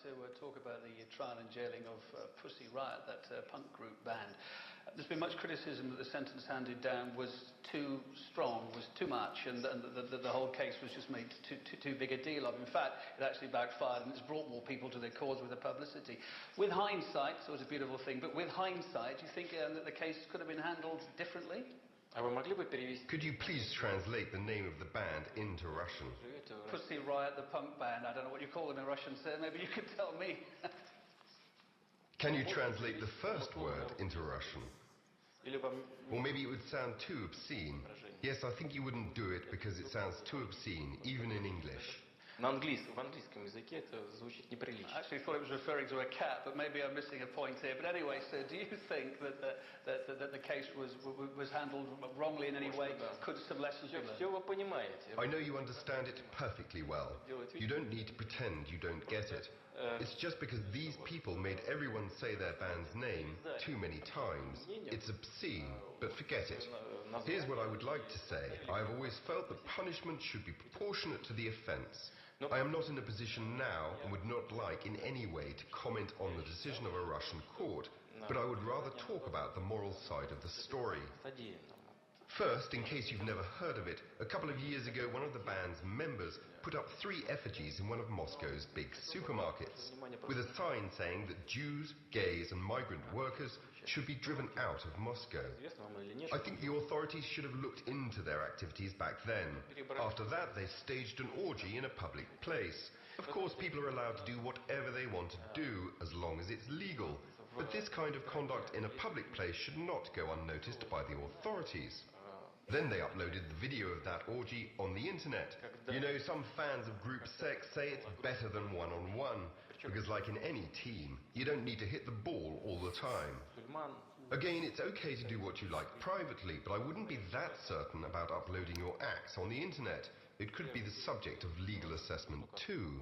to talk about the trial and jailing of Pussy Riot, that punk group band. There's been much criticism that the sentence handed down was too strong, was too much, and the whole case was just made too big a deal of. In fact, it actually backfired and it's brought more people to the cause with the publicity. With hindsight, so it's a beautiful thing, but with hindsight, do you think that the case could have been handled differently? Could you please translate the name of the band into Russian? Pussy Riot, the punk band. I don't know what you call them in Russian, sir. Maybe you could tell me. Can you translate the first word into Russian? Or maybe it would sound too obscene. Yes, I think you wouldn't do it because it sounds too obscene, even in English. В английском языке это звучит неприлично. I actually thought it was referring to a cat, but maybe I'm missing a point here. But anyway, so do you think that the case was handled wrongly in any way? Could some lessons be learned? Все вы понимаете. I know you understand it perfectly well. You don't need to pretend you don't get it. It's just because these people made everyone say their band's name too many times. It's obscene, but forget it. Here's what I would like to say. I have always felt that punishment should be proportionate to the offence. I am not in a position now and would not like in any way to comment on the decision of a Russian court, but I would rather talk about the moral side of the story. First, in case you've never heard of it, a couple of years ago one of the band's members put up 3 effigies in one of Moscow's big supermarkets, with a sign saying that Jews, gays and migrant workers should be driven out of Moscow. I think the authorities should have looked into their activities back then. After that, they staged an orgy in a public place. Of course, people are allowed to do whatever they want to do, as long as it's legal. But this kind of conduct in a public place should not go unnoticed by the authorities. Then they uploaded the video of that orgy on the internet. You know, some fans of group sex say it's better than one-on-one, because like in any team, you don't need to hit the ball all the time. Again, it's okay to do what you like privately, but I wouldn't be that certain about uploading your acts on the internet. It could be the subject of legal assessment too.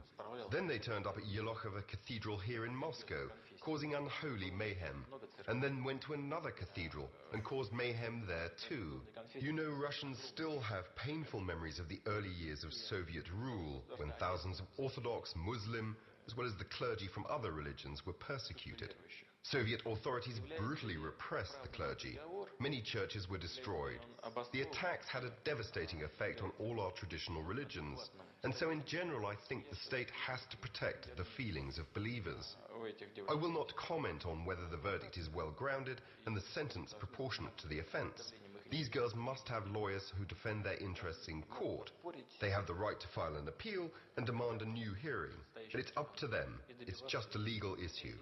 Then they turned up at Yelokhovo Cathedral here in Moscow, causing unholy mayhem, and then went to another cathedral and caused mayhem there too. You know, Russians still have painful memories of the early years of Soviet rule, when thousands of Orthodox, Muslim, as well as the clergy from other religions were persecuted. Soviet authorities brutally repressed the clergy. Many churches were destroyed. The attacks had a devastating effect on all our traditional religions. And so in general, I think the state has to protect the feelings of believers. I will not comment on whether the verdict is well grounded and the sentence proportionate to the offence. These girls must have lawyers who defend their interests in court. They have the right to file an appeal and demand a new hearing. But it's up to them. It's just a legal issue.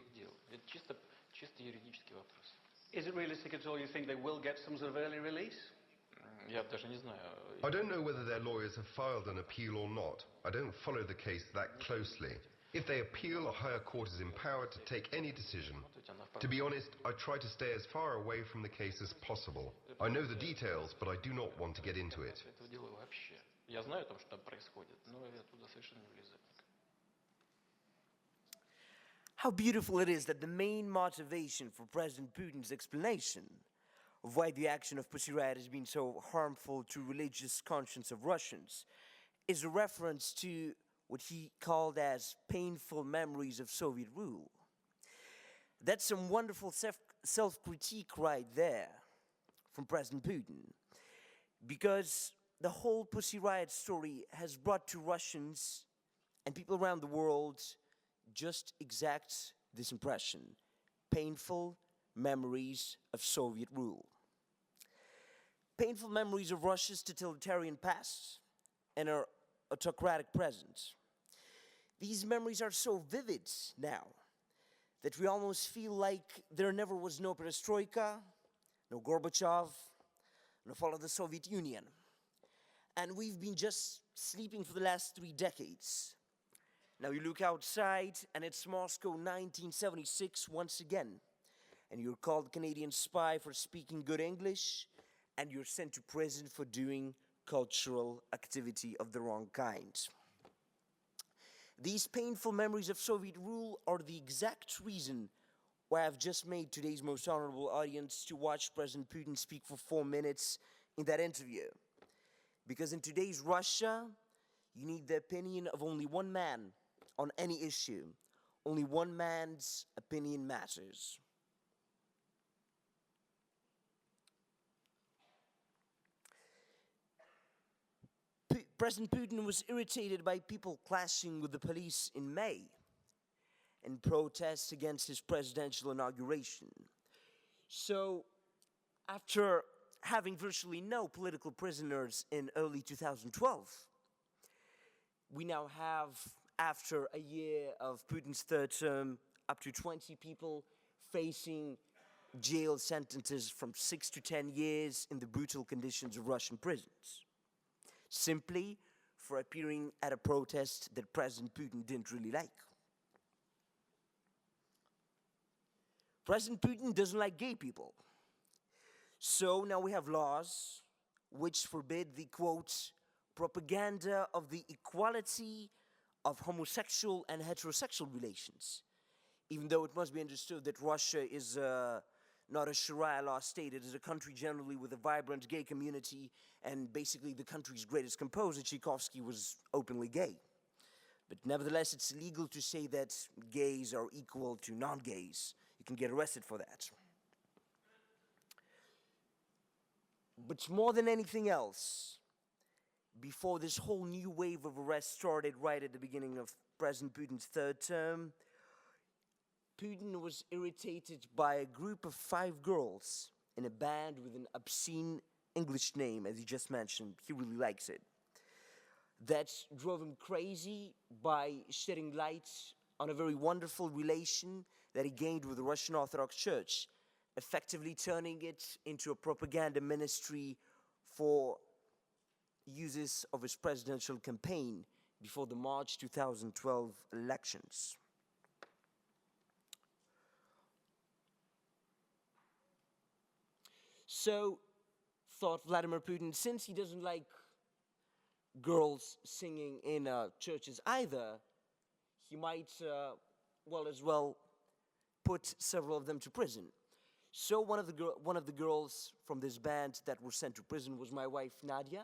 Is it realistic at all you think they will get some sort of early release? I don't know whether their lawyers have filed an appeal or not. I don't follow the case that closely. If they appeal, a higher court is empowered to take any decision. To be honest, I try to stay as far away from the case as possible. I know the details, but I do not want to get into it. How beautiful it is that the main motivation for President Putin's explanation of why the action of Pussy Riot has been so harmful to religious conscience of Russians is a reference to what he called as painful memories of Soviet rule. That's some wonderful self-critique right there from President Putin, because the whole Pussy Riot story has brought to Russians and people around the world just exact this impression: painful memories of Soviet rule. Painful memories of Russia's totalitarian past and our autocratic present. These memories are so vivid now that we almost feel like there never was no perestroika, no Gorbachev, no fall of the Soviet Union. And we've been just sleeping for the last 3 decades. Now you look outside and it's Moscow 1976 once again. And you're called Canadian spy for speaking good English, and you're sent to prison for doing cultural activity of the wrong kind. These painful memories of Soviet rule are the exact reason why I've just made today's most honorable audience to watch President Putin speak for 4 minutes in that interview. Because in today's Russia, you need the opinion of only one man on any issue, only one man's opinion matters. President Putin was irritated by people clashing with the police in May in protests against his presidential inauguration. So, after having virtually no political prisoners in early 2012, we now have, after a year of Putin's third term, up to 20 people facing jail sentences from 6 to 10 years in the brutal conditions of Russian prisons, simply for appearing at a protest that President Putin didn't really like. President Putin doesn't like gay people. So now we have laws which forbid the, quote, propaganda of the equality of homosexual and heterosexual relations. Even though it must be understood that Russia is not a Sharia law state, it is a country generally with a vibrant gay community, and basically the country's greatest composer, Tchaikovsky, was openly gay. But nevertheless, it's illegal to say that gays are equal to non-gays. You can get arrested for that. But more than anything else, before this whole new wave of arrests started right at the beginning of President Putin's third term, Putin was irritated by a group of 5 girls in a band with an obscene English name, as he just mentioned. He really likes it. That drove him crazy by shedding light on a very wonderful relation that he gained with the Russian Orthodox Church, effectively turning it into a propaganda ministry for uses of his presidential campaign before the March 2012 elections. So, thought Vladimir Putin, since he doesn't like girls singing in churches either, he might, as well put several of them to prison. So one of the girls from this band that were sent to prison was my wife, Nadia.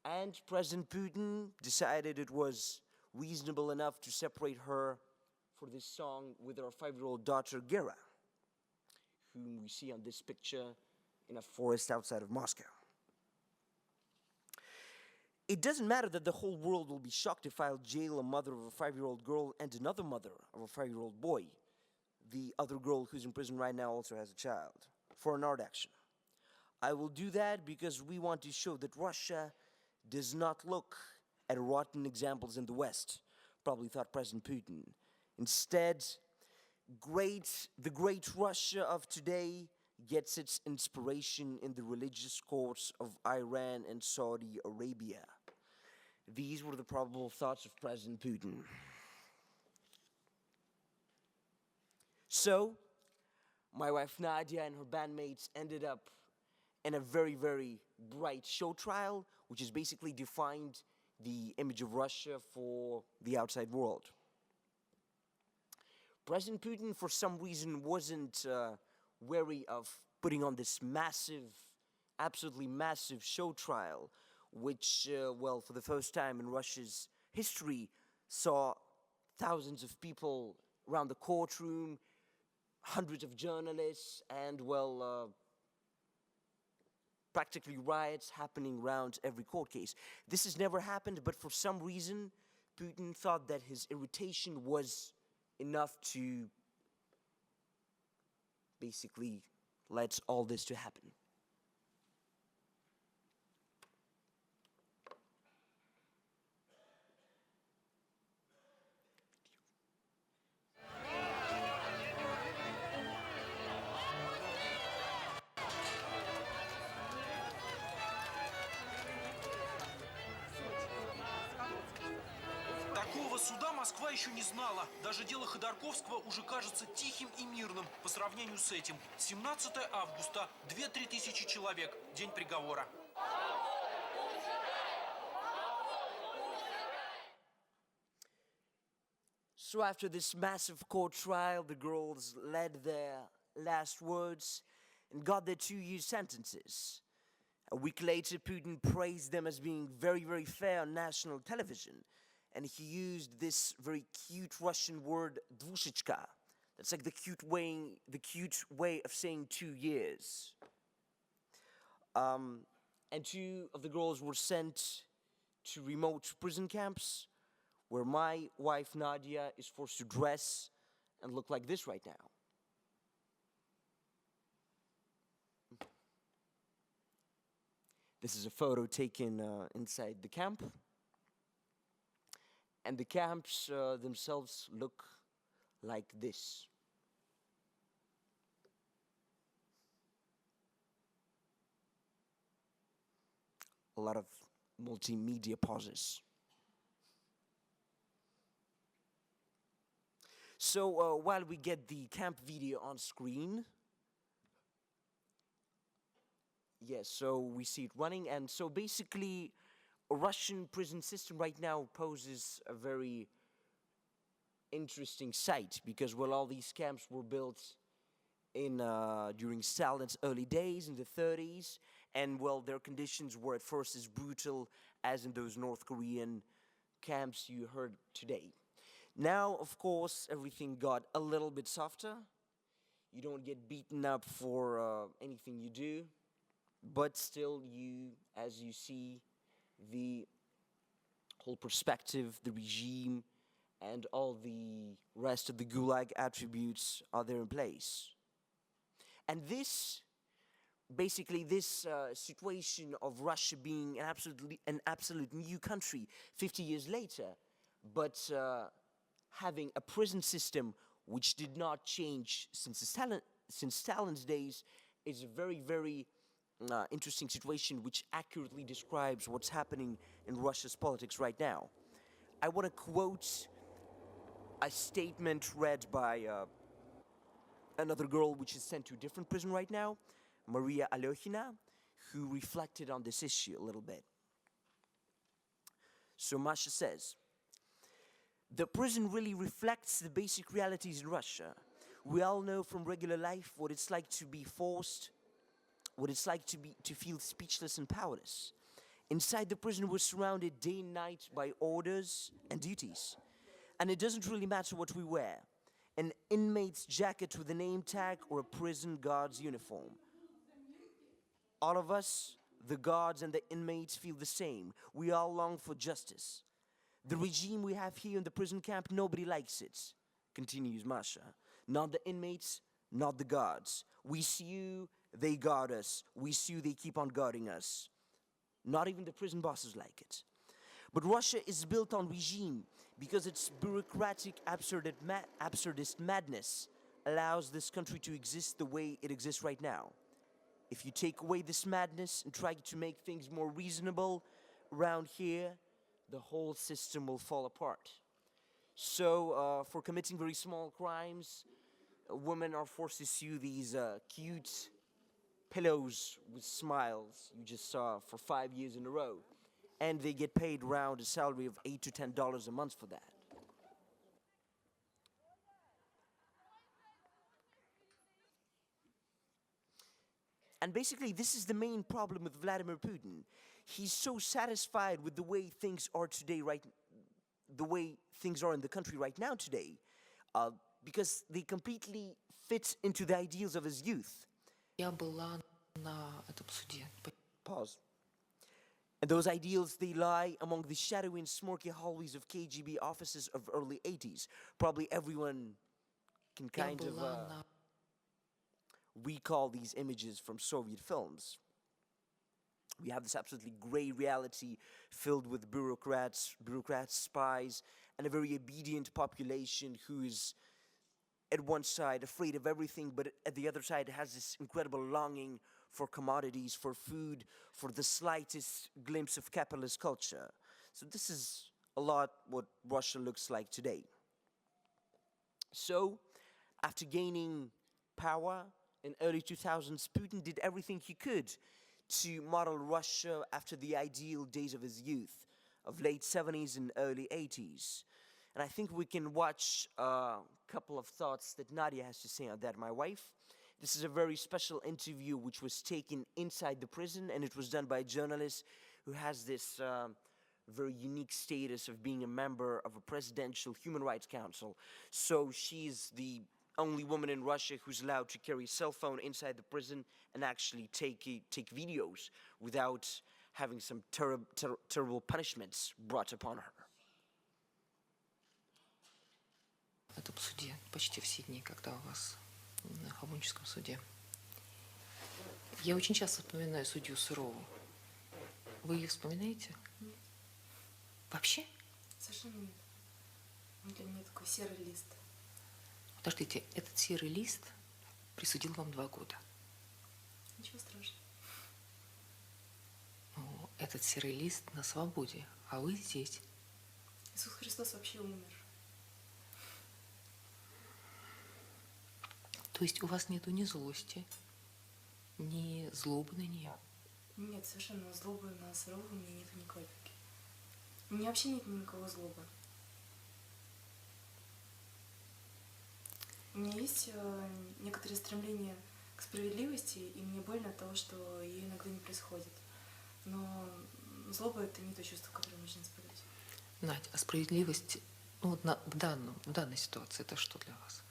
And President Putin decided it was reasonable enough to separate her for this song with our 5-year-old daughter, Gera, whom we see on this picture in a forest outside of Moscow. It doesn't matter that the whole world will be shocked if I'll jail a mother of a 5-year-old girl and another mother of a 5-year-old boy. The other girl who's in prison right now also has a child, for an art action. I will do that because we want to show that Russia does not look at rotten examples in the West, probably thought President Putin. Instead, the great Russia of today gets its inspiration in the religious courts of Iran and Saudi Arabia. These were the probable thoughts of President Putin. So, my wife Nadia and her bandmates ended up in a very, very bright show trial, which has basically defined the image of Russia for the outside world. President Putin, for some reason, wasn't wary of putting on this massive, absolutely massive show trial, which, for the first time in Russia's history, saw thousands of people around the courtroom, hundreds of journalists, and, practically riots happening around every court case. This has never happened, but for some reason, Putin thought that his irritation was enough to basically let all this to happen. Такого суда Москва еще не знала. Даже дело Ходорковского уже кажется тихим и мирным по сравнению с этим. 17 августа, 2-3 тысячи человек, день приговора. So after this massive court trial, the girls led their last words and got their 2-year sentences. A week later, Putin praised them as being very, very fair on national television. and he used this very cute Russian word dvushechka. That's like the cute way of saying 2 years. And 2 of the girls were sent to remote prison camps where my wife Nadia is forced to dress and look like this right now. This is a photo taken inside the camp. And the camps themselves look like this. A lot of multimedia pauses. So while we get the camp video on screen, yes, so we see it running, and so basically a Russian prison system right now poses a very interesting sight, because well, all these camps were built in during Stalin's early days in the 30s, and well, their conditions were at first as brutal as in those North Korean camps you heard today. Now, of course, everything got a little bit softer. You don't get beaten up for anything you do, but still, as you see, the whole perspective, the regime, and all the rest of the Gulag attributes are there in place. And this, basically, this situation of Russia being an absolute new country 50 years later, but having a prison system which did not change since Stalin's days, is a very, very interesting situation which accurately describes what's happening in Russia's politics right now. I want to quote a statement read by another girl which is sent to a different prison right now, Maria Alyokhina, who reflected on this issue a little bit. So Masha says, "The prison really reflects the basic realities in Russia. We all know from regular life what it's like to be forced, what it's like to feel speechless and powerless. Inside the prison, we're surrounded day and night by orders and duties. And it doesn't really matter what we wear. An inmate's jacket with a name tag or a prison guard's uniform. All of us, the guards and the inmates, feel the same. We all long for justice. The regime we have here in the prison camp, nobody likes it," continues Masha. "Not the inmates, not the guards. We sue, they guard us. We sue, they keep on guarding us. Not even the prison bosses like it. But Russia is built on regime because its bureaucratic absurdist madness allows this country to exist the way it exists right now. If you take away this madness and try to make things more reasonable around here, the whole system will fall apart." So, for committing very small crimes, women are forced to sue these cute pillows with smiles you just saw for 5 years in a row. And they get paid around a salary of $8 to $10 a month for that. And basically, this is the main problem with Vladimir Putin. He's so satisfied with the way things are today, the way things are in the country right now today, because they completely fit into the ideals of his youth. Я была на этом суде. Pause. And those ideals, they lie among the shadowy and smoky hallways of KGB offices of early 80s. Probably everyone can Я kind of была на recall these images from Soviet films. We have this absolutely gray reality filled with bureaucrats, spies, and a very obedient population who is at one side afraid of everything, but at the other side has this incredible longing for commodities, for food, for the slightest glimpse of capitalist culture. So this is a lot what Russia looks like today. So, after gaining power in early 2000s, Putin did everything he could to model Russia after the ideal days of his youth, of late 70s and early 80s. And I think we can watch a couple of thoughts that Nadia has to say on that, my wife. This is a very special interview which was taken inside the prison, and it was done by a journalist who has this very unique status of being a member of a presidential human rights council. So she's the only woman in Russia who's allowed to carry a cell phone inside the prison and actually take videos without having some terrible punishments brought upon her. В этом суде почти все дни, когда у вас на Хабунческом суде. Я очень часто вспоминаю судью Сурову. Вы ее вспоминаете? Нет. Вообще? Совершенно нет. Он для меня такой серый лист. Подождите, этот серый лист присудил вам 2 года. Ничего страшного. Ну, этот серый лист на свободе, а вы здесь. Иисус Христос вообще умер. То есть у вас нету ни злости, ни злобы на нее? Нет, совершенно злобы на Сурову у меня нету ни капельки. У меня вообще нет никакого злобы. У меня есть некоторые стремления к справедливости, и мне больно от того, что ее иногда не происходит. Но злоба — это не то чувство, которое нужно испытывать. Надь, а справедливость ну, вот в данной ситуации это что для вас?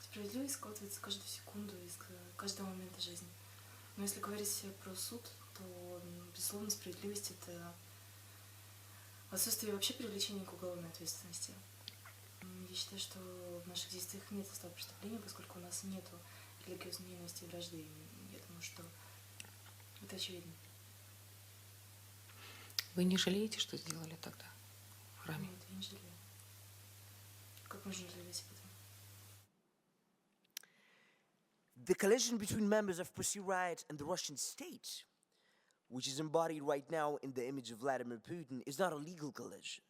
Справедливость складывается каждую секунду из каждого момента жизни. Но если говорить про суд, то, безусловно, справедливость — это отсутствие вообще привлечения к уголовной ответственности. Я считаю, что в наших действиях нет состава преступления, поскольку у нас нет религиозной ненависти и вражды. Я думаю, что это очевидно. Вы не жалеете, что сделали тогда в храме? Нет, я не жалею. Как можно жалеть об этом? The collision between members of Pussy Riot and the Russian state, which is embodied right now in the image of Vladimir Putin, is not a legal collision.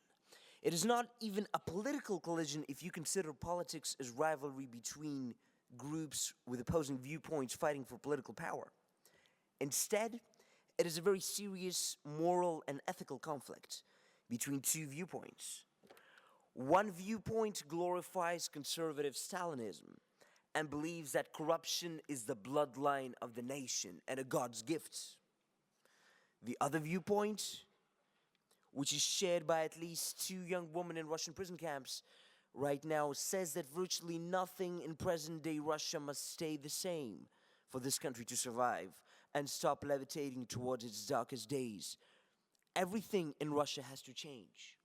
It is not even a political collision if you consider politics as rivalry between groups with opposing viewpoints fighting for political power. Instead, it is a very serious moral and ethical conflict between 2 viewpoints. One viewpoint glorifies conservative Stalinism and believes that corruption is the bloodline of the nation and a God's gift. The other viewpoint, which is shared by at least 2 young women in Russian prison camps right now, says that virtually nothing in present-day Russia must stay the same for this country to survive and stop levitating towards its darkest days. Everything in Russia has to change.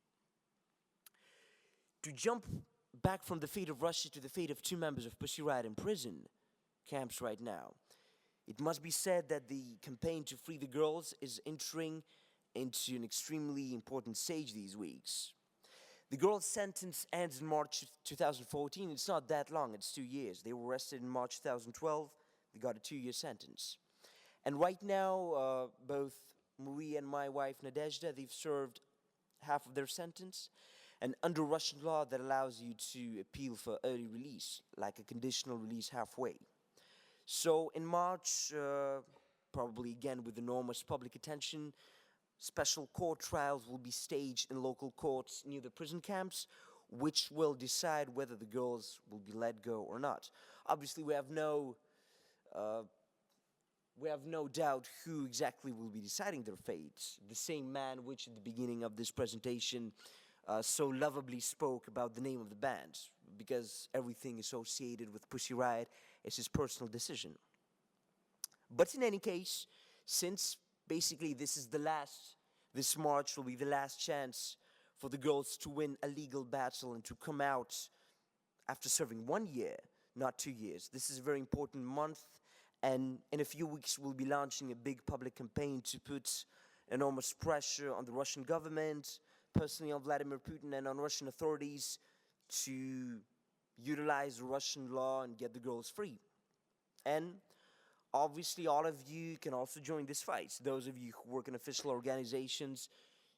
To jump back from the fate of Russia to the fate of 2 members of Pussy Riot in prison camps right now, it must be said that the campaign to free the girls is entering into an extremely important stage these weeks. The girls' sentence ends in March 2014. It's not that long, it's 2 years. They were arrested in March 2012. They got a 2-year sentence. And right now, both Marie and my wife Nadezhda, they've served half of their sentence. And under Russian law, that allows you to appeal for early release, like a conditional release halfway. So in March, probably again with enormous public attention, special court trials will be staged in local courts near the prison camps, which will decide whether the girls will be let go or not. Obviously, we have no doubt who exactly will be deciding their fates. The same man which at the beginning of this presentation so lovably spoke about the name of the band, because everything associated with Pussy Riot is his personal decision. But in any case, since basically this March will be the last chance for the girls to win a legal battle and to come out after serving 1 year, not 2 years. This is a very important month, and in a few weeks we'll be launching a big public campaign to put enormous pressure on the Russian government, personally on Vladimir Putin and on Russian authorities to utilize Russian law and get the girls free. And obviously all of you can also join this fight. Those of you who work in official organizations,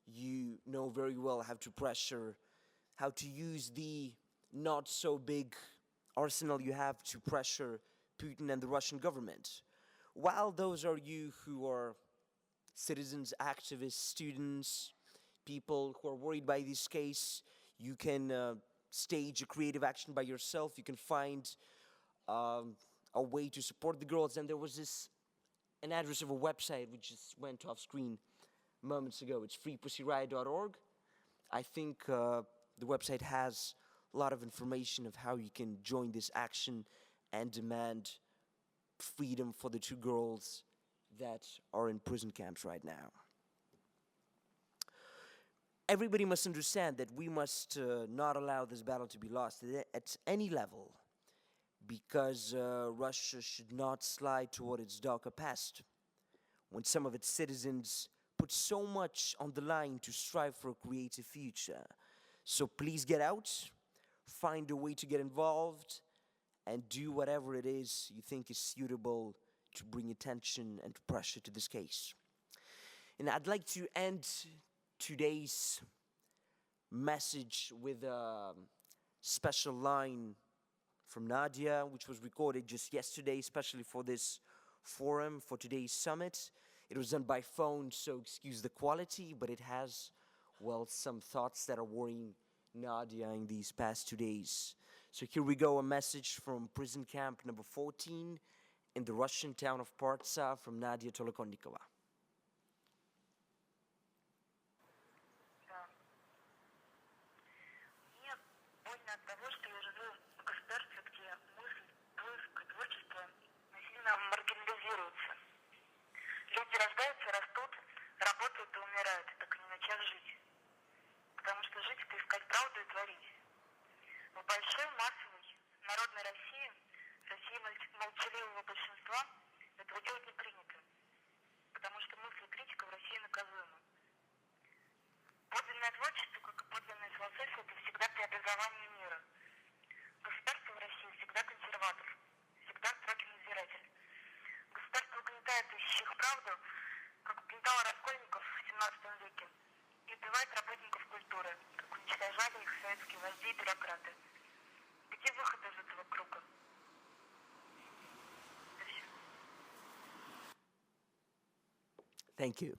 you know very well how to pressure, how to use the not so big arsenal you have to pressure Putin and the Russian government. While those are you who are citizens, activists, students, people who are worried by this case, you can stage a creative action by yourself. You can find a way to support the girls. And there was an address of a website which just went off screen moments ago. It's freepussyrriot.org. I think the website has a lot of information of how you can join this action and demand freedom for the 2 girls that are in prison camps right now. Everybody must understand that we must not allow this battle to be lost at any level, because Russia should not slide toward its darker past, when some of its citizens put so much on the line to strive for a creative future. So please get out, find a way to get involved, and do whatever it is you think is suitable to bring attention and pressure to this case. And I'd like to end today's message with a special line from Nadia, which was recorded just yesterday, especially for this forum, for today's summit. It was done by phone, so excuse the quality, but it has, well, some thoughts that are worrying Nadia in these past 2 days. So here we go, a message from prison camp number 14 in the Russian town of Partsa from Nadezhda Tolokonnikova. Люди рождаются, растут, работают и умирают, так и не начав жить. Потому что жить — это искать правду и творить. В большой, массовой, народной России, России молчаливого большинства, этого делать не принято. Потому что мысль и критика в России наказуема. Подлинное творчество, как и подлинная философия, это всегда преобразование мира. Государство в России всегда консерватор, всегда строгий надзиратель. Государство угнетает ищущих правду, как угнетало раскольников в XVII веке, и убивает работников культуры, как уничтожали их советские вожди и бюрократы. Где выход из этого круга? Это все. Thank you.